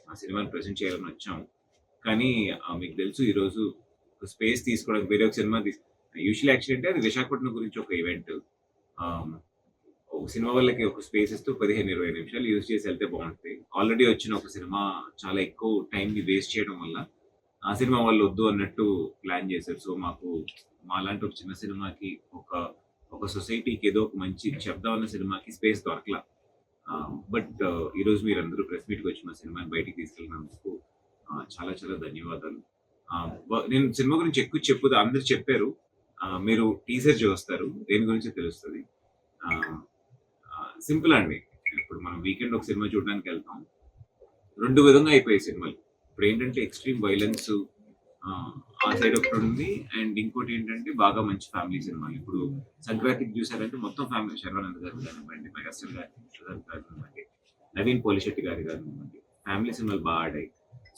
ఆ సినిమాని ప్రెజెంట్ చేయాలని వచ్చాము. కానీ మీకు తెలుసు ఈరోజు ఒక స్పేస్ తీసుకోవడానికి వేరే ఒక సినిమా యూజువల్లీ యాక్చువల్లీ అంటే అది విశాఖపట్నం గురించి ఒక ఈవెంట్. ఆహ్, ఒక సినిమా వాళ్ళకి ఒక స్పేస్ ఇస్తూ 15, 20 నిమిషాలు యూజ్ చేసి వెళ్తే బావుంటది. ఆల్రెడీ వచ్చిన ఒక సినిమా చాలా ఎక్కువ టైమ్‌ని వేస్ట్ చేయడం వల్ల, ఆ సినిమా వాళ్ళు వద్దు అన్నట్టు ప్లాన్ చేశారు. సో, మాలాంటి ఒక చిన్న సినిమాకి ఒక ఒక సొసైటీకి ఏదో ఒక మంచి చెప్దామన్న సినిమాకి స్పేస్ దొరకల. బట్ ఈరోజు మీరందరూ ప్రెస్ మీట్‌కి వచ్చి మా సినిమాని బయటికి తీసుకెళ్ళినందుకు చాలా చాలా ధన్యవాదాలు. నేను సినిమా గురించి ఎక్కువ చెప్పొద్దు అందరూ చెప్పారు. మీరు టీజర్ చూస్తారు. దేని గురించో తెలుస్తది. ఆహ్, సింపుల్ అండి. ఇప్పుడు మనం వీకెండ్ ఒక సినిమా చూడడానికెళ్తాం. 2 విధంగా అయిపోయాయి సినిమాలు. ఇప్పుడేంటంటే ఎక్స్‌ట్రీమ్ వయలెన్సు ఆ సైడ్ ఒకటుంది. అండ్ ఇంకోటేంటంటే బాగా మంచి ఫ్యామిలీ సినిమాలు. ఇప్పుడు 'సంక్రాంతికి' చూసారంటే మొత్తం ఫ్యామిలీ. శర్వానంద్ గారు కానివ్వండి, మెగాస్టార్ గారు కానివ్వండి, నవీన్ పోలిశెట్టి గారు కానివ్వండి, ఫ్యామిలీ సినిమాలు బా ఆడాయి.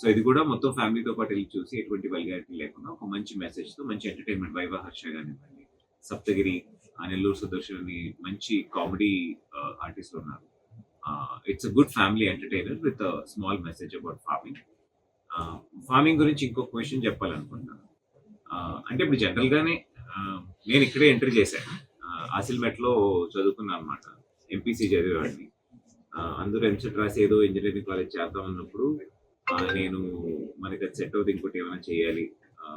సో, ఇది కూడా మొత్తం ఫ్యామిలీతో పాటు ఎళ్లి చూసి ఎటువంటి వల్గారిటీ లేకుండా ఒక మంచి మెసేజ్‌తో మంచి ఎంటర్‌టైన్‌మెంట్ 'వైవా హర్ష' గానివ్వండి, 'సప్తగిరి', 'నెల్లూరు సుదర్శన్' అని మంచి కామెడీ ఆర్టిస్టులున్నారు. It's a good family entertainer with a small message about farming. Farming గురించి ఇంకొక విషయం చెప్పాలనుకుంటున్నాను. అంటే ఇప్పుడు జనరల్‌గానే నేను ఇక్కడే ఎంటర్ చేశాను. ఆసిల్మెట్‌లో చదువుకున్నాను అనమాట. ఎంపీసీ చదివేవాడిని. అందరూ ఎంసెట్ రాసి ఏదో ఇంజినీరింగ్ కాలేజ్ చేద్దాం అన్నప్పుడు నేను మనకి అది సెట్ అవుద్ది ఇంకోటి ఏమైనా చేయాలి.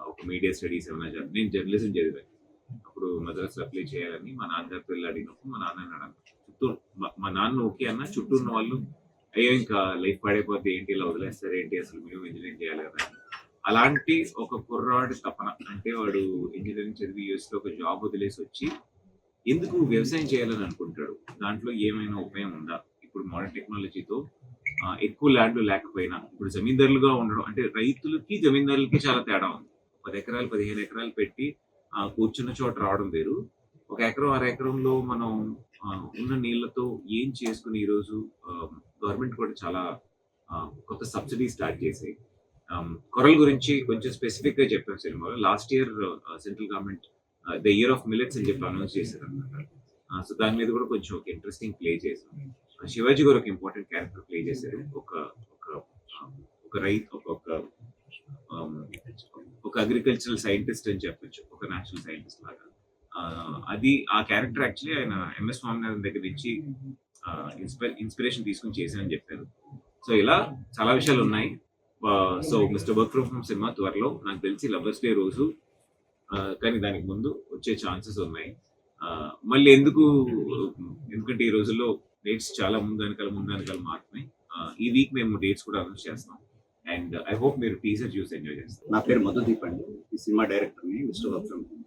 ఒక మీడియా స్టడీస్ ఏమైనా నేను జర్నలిజం చదివాను. అప్పుడు మద్రాసులో అప్లై చేయాలని మా నాన్నగారితో వెళ్ళి అడిగినప్పుడు మా నాన్న అన్నాడు చుట్టూ మా నాన్న ఓకే అన్న చుట్టూ ఉన్న వాళ్ళు అయ్యో ఇంకా లైఫ్ పడైపోతే ఏంటి ఇలా వదిలేస్తారు ఏంటి అసలు మేము ఇంజనీరింగ్ చేయాలి కదా అని. అలాంటి ఒక కుర్రాడి తపన అంటే వాడు ఇంజనీరింగ్ చదివి యూఎస్‌లో ఒక జాబ్ వదిలేసి వచ్చి ఎందుకు వ్యవసాయం చేయాలని అనుకుంటాడు. దాంట్లో ఏమైనా ఉపయోగం ఉందా? ఇప్పుడు మోడర్న్ టెక్నాలజీతో ఎక్కువ ల్యాండ్ లేకపోయినా ఇప్పుడు జమీందారులుగా ఉండడం అంటే రైతులకి జమీందారులకి చాలా తేడా ఉంది. 10 ఎకరాలు 15 ఎకరాలు పెట్టి కూర్చున్న చోట రావడం వేరు. ఒక ఎకరం అర ఎకరంలో మనం ఉన్న నీళ్లతో ఏం చేసుకుని ఈరోజు గవర్నమెంట్ కూడా చాలా కొత్త సబ్సిడీ స్టార్ట్ చేసాయి. కొరల గురించి కొంచెం స్పెసిఫిక్ గా చెప్పాం సినిమాలో. Last year central government the year of millets అని చెప్పి అనౌన్స్ చేశారు అనమాట. సో దాని మీద కూడా కొంచెం ఒక ఇంట్రెస్టింగ్ ప్లే చేసాం. శివాజీ గారు ఒక ఇంపార్టెంట్ క్యారెక్టర్ ప్లే చేశారు. ఒక ఒక ఒక రైతు ఒక అగ్రికల్చరల్ సైంటిస్ట్ అని చెప్పొచ్చు. ఒక నేషనల్ సైంటిస్ట్ లాగా. అది ఆ క్యారెక్టర్ యాక్చువల్లీ ఆయన ఎంఎస్ స్వామినాథన్ దగ్గర నుంచి ఇన్స్పిరేషన్ తీసుకుని చేశానని చెప్పారు. సో ఇలా చాలా విషయాలు ఉన్నాయి. So mister work from home cinema త్వరలో నాకు తెలిసి లవర్స్ డే రోజు, కానీ దానికి ముందు వచ్చే ఛాన్సెస్ ఉన్నాయి. మళ్ళీ ఎందుకంటే ఈ రోజుల్లో డేట్స్ చాలా ముందు వెనకాల మారుతున్నాయి. ఈ వీక్ మేము డేట్స్ కూడా అనౌన్స్ చేస్తాం. అండ్ ఐ హోప్ మీరు టీజర్ చూసి ఎంజాయ్ చేస్తారు. నా పేరు మధుదీప్ అండి. ఈ సినిమా డైరెక్టర్ని మిస్టర్ వర్క్ ఫ్రమ్ హోమ్.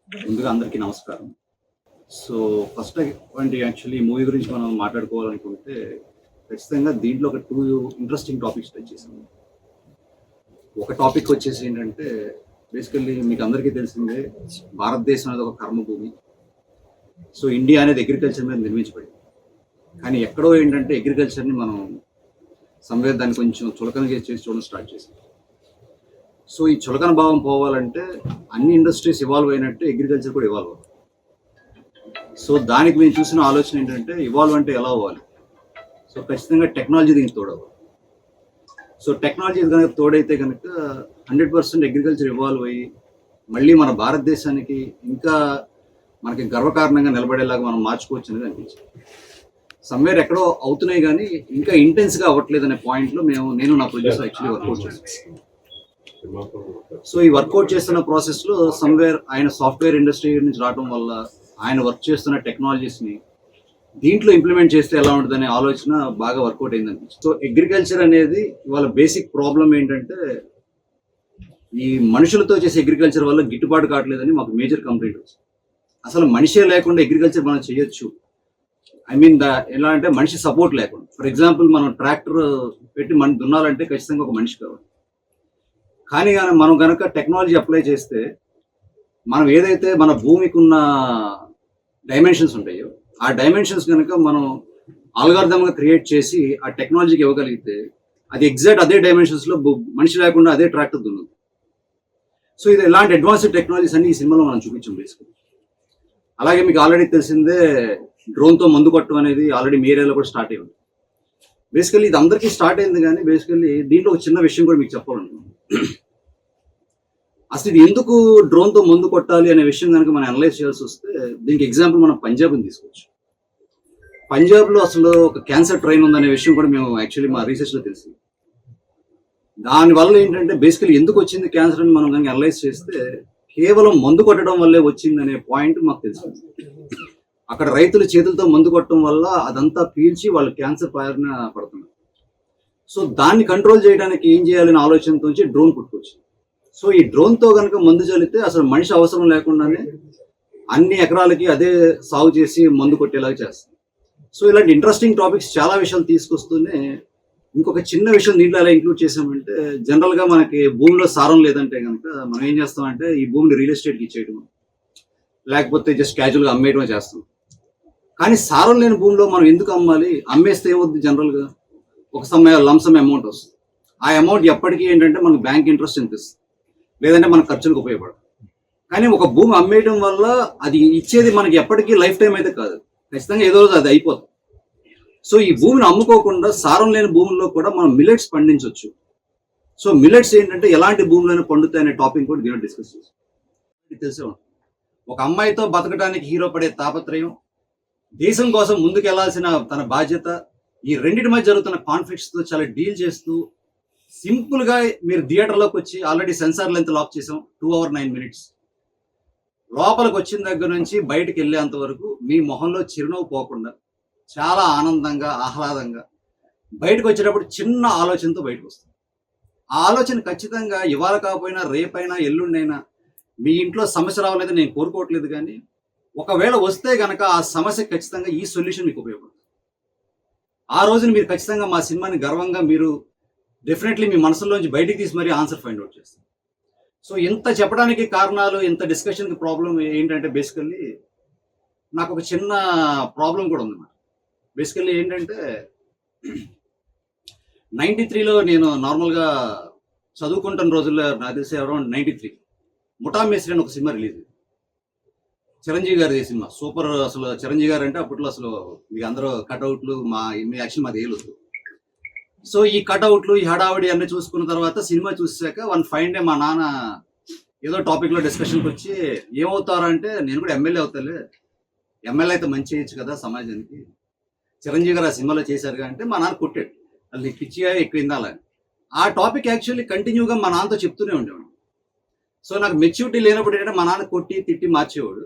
ముందుగా అందరికీ నమస్కారం. సో ఫస్ట్ యాక్చువల్లీ మూవీ గురించి మనం మాట్లాడుకోవాలనుకుంటే ఖచ్చితంగా దీంట్లో ఒక 2 ఇంట్రెస్టింగ్ టాపిక్స్ టచ్ చేసాము. ఒక టాపిక్ వచ్చేసి ఏంటంటే బేసికల్లీ మీకు అందరికీ తెలిసిందే భారతదేశం అనేది ఒక కర్మభూమి. సో ఇండియా అనేది అగ్రికల్చర్ మీద నిర్మించబడింది. కానీ ఎక్కడో ఏంటంటే అగ్రికల్చర్ని మనం దాన్ని కొంచెం చులకన చేసి చూడడం స్టార్ట్ చేసాం. సో ఈ చులకన భావం పోవాలంటే అన్ని ఇండస్ట్రీస్ ఇవాల్వ్ అయినట్టు అగ్రికల్చర్ కూడా ఇవాల్వ్ అవ్వాలి. సో దానికి మేము చూసిన ఆలోచన ఏంటంటే ఇవాల్వ్ అంటే ఎలా అవ్వాలి. సో ఖచ్చితంగా టెక్నాలజీ దీనికి తోడవ్వాలి. సో టెక్నాలజీ కనుక తోడైతే కనుక 100% అగ్రికల్చర్ ఇవాల్వ్ అయ్యి మళ్ళీ మన భారతదేశానికి ఇంకా మనకి గర్వకారణంగా నిలబడేలాగా మనం మార్చుకోవచ్చు అనేది అనిపించింది. సమ్వేర్ ఎక్కడో అవుతున్నాయి కానీ ఇంకా ఇంటెన్స్గా అవ్వట్లేదు అనే పాయింట్లో నేను నా ప్రొడ్యూసర్ యాక్చువల్లీ వర్కౌట్ చేస్తాను. సో ఈ వర్కౌట్ చేస్తున్న ప్రాసెస్లో సమ్వేర్ ఆయన సాఫ్ట్వేర్ ఇండస్ట్రీ నుంచి రావడం వల్ల ఆయన వర్క్ చేస్తున్న టెక్నాలజీస్ని దీంట్లో ఇంప్లిమెంట్ చేస్తే ఎలా ఉంటుందనే ఆలోచన బాగా వర్కౌట్ అయిందండి. సో అగ్రికల్చర్ అనేది ఇవాళ బేసిక్ ప్రాబ్లం ఏంటంటే ఈ మనుషులతో చేసే అగ్రికల్చర్ వల్ల గిట్టుబాటు కావట్లేదని మాకు మేజర్ కంప్లైంట్ వచ్చింది. అసలు మనిషే లేకుండా అగ్రికల్చర్ మనం చేయొచ్చు. ఎలా అంటే మనిషి సపోర్ట్ లేకుండా. ఫర్ ఎగ్జాంపుల్ మనం ట్రాక్టర్ పెట్టి మనం దున్నాలంటే ఖచ్చితంగా ఒక మనిషి కావాలి. కానీ మనం కనుక టెక్నాలజీ అప్లై చేస్తే మనం ఏదైతే మన భూమికి ఉన్న డైమెన్షన్స్ ఉంటాయో ఆ డైమెన్షన్స్ కనుక మనం ఆల్గారిథమ్గా క్రియేట్ చేసి ఆ టెక్నాలజీకి ఇవ్వగలిగితే అది ఎగ్జాక్ట్ అదే డైమెన్షన్స్లో మనిషి లేకుండా అదే ట్రాక్టర్ దున్నుతుంది. సో ఇది ఇలాంటి అడ్వాన్స్డ్ టెక్నాలజీస్ అన్ని ఈ సినిమాలో మనం చూపించాం బేసికలీ. అలాగే మీకు ఆల్రెడీ తెలిసిందే డ్రోన్తో మందు కొట్టడం అనేది ఆల్రెడీ మీ ఏరియాలో కూడా స్టార్ట్ అయ్యింది. బేసికల్లీ ఇది అందరికీ స్టార్ట్ అయింది, కానీ బేసికల్లీ దీంట్లో ఒక చిన్న విషయం కూడా మీకు చెప్పాలనుకున్నాను. అసలు ఇది ఎందుకు డ్రోన్తో మందు కొట్టాలి అనే విషయం కనుక మనం అనలైజ్ చేయాల్సి వస్తే, దీనికి ఎగ్జాంపుల్ మనం పంజాబ్ని తీసుకోవచ్చు. పంజాబ్లో అసలు ఒక క్యాన్సర్ ట్రైన్ ఉందనే విషయం కూడా మేము యాక్చువల్లీ మా రీసెర్చ్లో తెలిసింది. దానివల్ల ఏంటంటే బేసికలీ ఎందుకు వచ్చింది క్యాన్సర్ అని మనం కనుక అనలైజ్ చేస్తే, కేవలం మందు కొట్టడం వల్లే వచ్చింది అనే పాయింట్ మాకు తెలిసింది. అక్కడ రైతులు చేతులతో మందు కొట్టడం వల్ల అదంతా పీల్చి వాళ్ళు క్యాన్సర్ బారిన పడుతున్నారు. సో దాన్ని కంట్రోల్ చేయడానికి ఏం చేయాలనే ఆలోచనతో డ్రోన్ పుట్టుకొచ్చింది. సో ఈ డ్రోన్తో కనుక మందు చల్లితే అసలు మనిషి అవసరం లేకుండానే అన్ని ఎకరాలకి అదే సాగు చేసి మందు కొట్టేలాగా చేస్తుంది. సో ఇలాంటి ఇంట్రెస్టింగ్ టాపిక్స్ చాలా విషయాలు తీసుకొస్తూనే ఇంకొక చిన్న విషయం దీంట్లో ఎలా ఇంక్లూడ్ చేసామంటే, జనరల్గా మనకి భూమిలో సారం లేదంటే కనుక మనం ఏం చేస్తామంటే ఈ భూమిని రియల్ ఎస్టేట్కి ఇచ్చేయడం, లేకపోతే జస్ట్ క్యాజువల్గా అమ్మేయడం చేస్తాం. కానీ సారం లేని భూమిలో మనం ఎందుకు అమ్మాలి? అమ్మేస్తే ఏమవుతుంది? జనరల్గా ఒక లంసమ్ అమౌంట్ వస్తుంది. ఆ అమౌంట్ ఎప్పటికీ ఏంటంటే మనకు బ్యాంక్ ఇంట్రెస్ట్ అనిపిస్తుంది, లేదంటే మన ఖర్చులకు ఉపయోగపడదు. కానీ ఒక భూమి అమ్మేయడం వల్ల అది ఇచ్చేది మనకి ఎప్పటికీ లైఫ్ టైం అయితే కాదు, ఖచ్చితంగా ఏదో రోజు అది అయిపోతుంది. సో ఈ భూమిని అమ్ముకోకుండా సారం లేని భూముల్లో కూడా మనం మిల్లెట్స్ పండించవచ్చు. సో మిల్లెట్స్ ఏంటంటే ఎలాంటి భూములైనా పండుతాయి అనే టాపిక్ కూడా దీనిలో డిస్కస్ చేస్తాం. తెలిసే ఉంటుంది, ఒక అమ్మాయితో బతకడానికి హీరో పడే తాపత్రయం, దేశం కోసం ముందుకు వెళ్లాల్సిన తన బాధ్యత, ఈ రెండింటి మధ్య జరుగుతున్న కాన్ఫ్లిక్ట్స్తో చాలా డీల్ చేస్తూ సింపుల్గా మీరు థియేటర్లోకి వచ్చి ఆల్రెడీ సెన్సార్ లెంత్ లాక్ చేసాం 2 hours 9 minutes. లోపలికి వచ్చిన దగ్గర నుంచి బయటకు వెళ్ళేంత వరకు మీ మొహంలో చిరునవ్వు పోకుండా చాలా ఆనందంగా ఆహ్లాదంగా బయటకు వచ్చేటప్పుడు చిన్న ఆలోచనతో బయటకు వస్తుంది. ఆ ఆలోచన ఖచ్చితంగా ఇవాళ కాకపోయినా రేపైనా ఎల్లుండైనా మీ ఇంట్లో సమస్య రావాలనేది నేను కోరుకోవట్లేదు, కానీ ఒకవేళ వస్తే గనక ఆ సమస్య ఖచ్చితంగా ఈ సొల్యూషన్ మీకు ఉపయోగపడుతుంది. ఆ రోజున మీరు ఖచ్చితంగా మా సినిమాని గర్వంగా మీరు డెఫినెట్లీ మీ మనసులోంచి బయటికి తీసి మరీ ఆన్సర్ ఫైండ్ అవుట్ చేస్తారు. సో ఇంత చెప్పడానికి కారణాలు, ఇంత డిస్కషన్కి ప్రాబ్లం ఏంటంటే బేసికల్లీ నాకు ఒక చిన్న ప్రాబ్లం కూడా ఉంది. బేసికల్లీ ఏంటంటే 93లో నేను నార్మల్గా చదువుకుంటున్న రోజుల్లో, నాకు తెలిసి అరౌండ్ 93 ముఠా మేస్త్రి అని ఒక సినిమా రిలీజ్ అయింది. చిరంజీవి గారి సినిమా సూపర్. అసలు చిరంజీవి గారు అంటే అప్పట్లో అసలు మీకు అందరూ కట్అవుట్లు యాక్చువల్ మాది ఏలొద్దు. సో ఈ కట్అవుట్లు, ఈ హడావుడి అన్ని చూసుకున్న తర్వాత సినిమా చూసాక వన్ ఫైన్ డే మా నాన్న ఏదో టాపిక్లో డిస్కషన్కి వచ్చి ఏమవుతారంటే, నేను కూడా ఎమ్మెల్యే అవుతాలే, ఎమ్మెల్యే అయితే మంచి చేయొచ్చు కదా సమాజానికి, చిరంజీవి గారు ఆ సినిమాలో చేశారుగా అంటే మా నాన్న కొట్టాడు, అది నీకు పిచ్చిగా ఎక్కువ అలా. ఆ టాపిక్ యాక్చువల్లీ కంటిన్యూగా మా నాన్నతో చెప్తూనే ఉండేవాడు. సో నాకు మెచ్యూరిటీ లేనప్పుడు ఏంటంటే మా నాన్న కొట్టి తిట్టి మార్చేవాడు.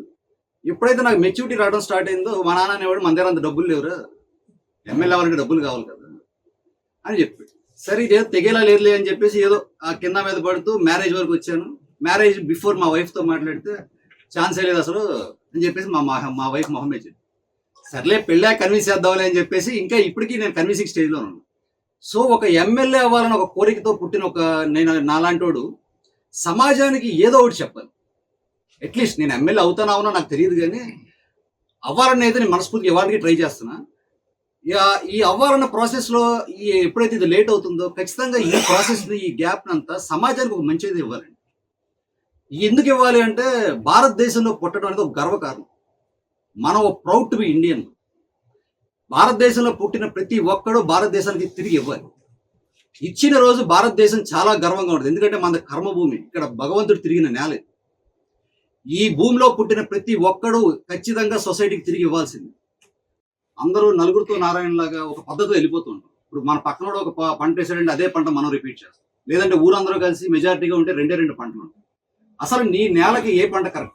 ఎప్పుడైతే నాకు మెచ్యూరిటీ రావడం స్టార్ట్ అయిందో మా నాన్న అనేవాడు, మన దగ్గర అంత డబ్బులు లేవురా, ఎమ్మెల్యే అవ్వాలంటే డబ్బులు కావాలి కదా అని చెప్పాడు. సరే ఇదేదో తెగేలా లేదులే అని చెప్పేసి ఏదో ఆ కింద మీద పడుతూ మ్యారేజ్ వరకు వచ్చాను. మ్యారేజ్ బిఫోర్ మా వైఫ్తో మాట్లాడితే ఛాన్సే లేదు అసలు అని చెప్పేసి మా వైఫ్ మొహం వేసింది. సర్లే పెళ్ళా కన్విన్స్ చేద్దాంలే అని చెప్పేసి ఇంకా ఇప్పటికీ నేను కన్విన్సింగ్ స్టేజ్లో ఉన్నాను. సో ఒక ఎమ్మెల్యే అవ్వాలని ఒక కోరికతో పుట్టిన నేను నాలాంటోడు సమాజానికి ఏదో ఒకటి చెప్పాలి. అట్లీస్ట్ నేను ఎమ్మెల్యే అవుతానా అవునా నాకు తెలియదు, కానీ అవ్వాలని అయితే నేను మనస్ఫూర్తిగా ఇవ్వడానికి ట్రై చేస్తున్నా. ఈ అవ్వాలన్న ప్రాసెస్లో ఎప్పుడైతే ఇది లేట్ అవుతుందో ఖచ్చితంగా ఈ ప్రాసెస్ని, ఈ గ్యాప్ అంతా సమాజానికి ఒక మంచిది ఇవ్వాలండి. ఎందుకు ఇవ్వాలి అంటే, భారతదేశంలో పుట్టడం అనేది ఒక గర్వకారణం. మనం ప్రౌడ్ టు బి ఇండియన్. భారతదేశంలో పుట్టిన ప్రతి ఒక్కడూ భారతదేశానికి తిరిగి ఇవ్వాలి. ఇచ్చిన రోజు భారతదేశం చాలా గర్వంగా ఉంటుంది, ఎందుకంటే మన కర్మభూమి, ఇక్కడ భగవంతుడు తిరిగిన నేల. ఈ భూమిలో పుట్టిన ప్రతి ఒక్కడూ ఖచ్చితంగా సొసైటీకి తిరిగి ఇవ్వాల్సింది. అందరూ నలుగురితో నారాయణలాగా ఒక పద్ధతిలో వెళ్ళిపోతూ ఉంటాం. ఇప్పుడు మన పక్కన ఒక పంట వేసాడంటే అదే పంట మనం రిపీట్ చేస్తాం, లేదంటే ఊరందరూ కలిసి మెజారిటీగా ఉంటే 2 పంటలు ఉంటాయి. అసలు నీ నేలకి ఏ పంట కరెక్ట్?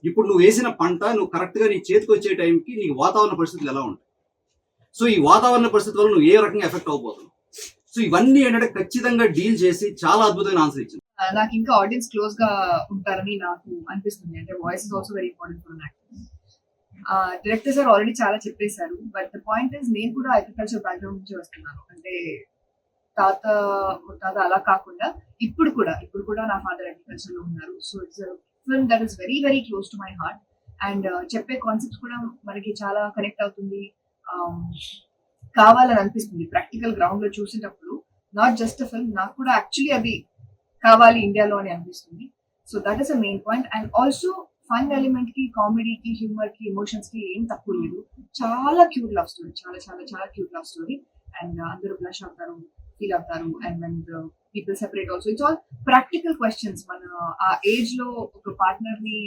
ఇప్పుడు నువ్వు వేసిన పంట నువ్వు కరెక్ట్గా నీ చేతికి వచ్చే టైంకి నీకు వాతావరణ పరిస్థితులు ఎలా ఉంటాయి? సో ఈ వాతావరణ పరిస్థితుల వల్ల నువ్వు ఏ రకంగా ఎఫెక్ట్ అవబోతున్నావు? సో ఇవన్నీ ఏంటంటే ఖచ్చితంగా డీల్ చేసి చాలా అద్భుతమైన ఆన్సర్ ఇచ్చింది. నాకు ఇంకా ఆడియన్స్ క్లోజ్ గా ఉంటారని నాకు అనిపిస్తుంది. అంటే voice is also very important for actor. Director sir already చాలా చెప్పేశారు, బట్ ద పాయింట్ ఇస్ నేను కూడా అగ్రికల్చర్ బ్యాక్గ్రౌండ్ నుంచి వస్తున్నాను. అంటే తాత ముత్తాత అలా కాకుండా ఇప్పుడు కూడా నా ఫాదర్ అగ్రికల్చర్ లో ఉన్నారు. So it's film that is very very close to my heart. And చెప్పే కాన్సెప్ట్స్ కూడా మనకి చాలా కనెక్ట్ అవుతుంది, కావాలని అనిపిస్తుంది. ప్రాక్టికల్ గ్రౌండ్ లో చూసేటప్పుడు నాట్ జస్ట్ ఫిల్మ్, నాకు కూడా యాక్చువల్లీ అది కావాలి ఇండియాలో అని అనిపిస్తుంది. So that is a main point. And also fun element కి, కామెడీకి, హ్యూమర్ కి, ఎమోషన్స్ కి ఏం తక్కువ లేదు. చాలా క్యూట్ లవ్ స్టోరీ, చాలా చాలా చాలా క్యూట్ లవ్ స్టోరీ. అండ్ అందరూ బ్లష్ అవుతారు, ఫీల్ అవుతారు, and when people separate also. It's all practical questions. మన ఆ ఏజ్ లో ఒక పార్ట్నర్ ని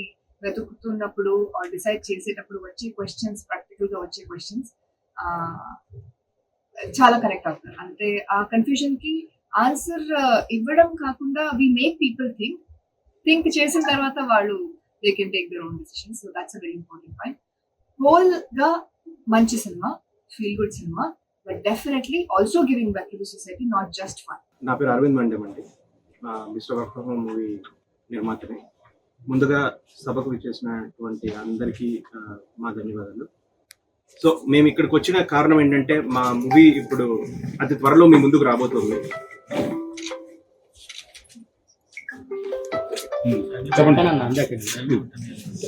వెతుకుతున్నప్పుడు డిసైడ్ చేసేటప్పుడు వచ్చే క్వశ్చన్స్, ప్రాక్టికల్ గా వచ్చే క్వశ్చన్స్ చాలా కరెక్ట్ అవుతారు. అంటే ఆ కన్ఫ్యూజన్ కి ఆన్సర్ ఇవ్వడం కాకుండా వి మేక్ పీపుల్ థింక్ చేసిన తర్వాత వాళ్ళు they can take their own decision. So that's a very important point. Whole గా మంచి cinema, feel good cinema, but definitely also giving back to the society, not just fun. నా పేరు అరవింద్ మండేమ్ అండి. Mister work from home movie నిర్మాతని. ముందుగా సభకు విచ్చేసినటువంటి అందరికీ మా ధన్యవాదాలు. సో మేము ఇక్కడికి వచ్చిన కారణం ఏంటంటే మా మూవీ ఇప్పుడు అతి త్వరలో మీ ముందుకు రాబోతుంది.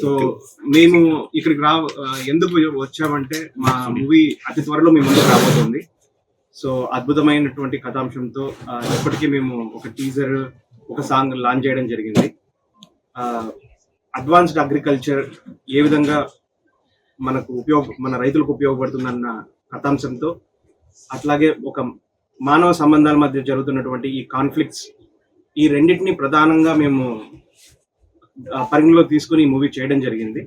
సో మేము ఇక్కడికి ఎందుకు వచ్చామంటే మా మూవీ అతి త్వరలో మీ ముందుకు రాబోతుంది. సో అద్భుతమైనటువంటి కథాంశంతో ఇప్పటికీ మేము ఒక టీజర్, ఒక సాంగ్ లాంచ్ చేయడం జరిగింది. అడ్వాన్స్డ్ అగ్రికల్చర్ ఏ విధంగా మన రైతులకు ఉపయోగపడుతుందన్న కథాంశంతో, అట్లాగే ఒక మానవ సంబంధాల మధ్య జరుగుతున్నటువంటి ఈ కాన్ఫ్లిక్ట్స్, ఈ రెండింటిని ప్రధానంగా మేము పరిగణలో తీసుకుని ఈ మూవీ చేయడం జరిగింది.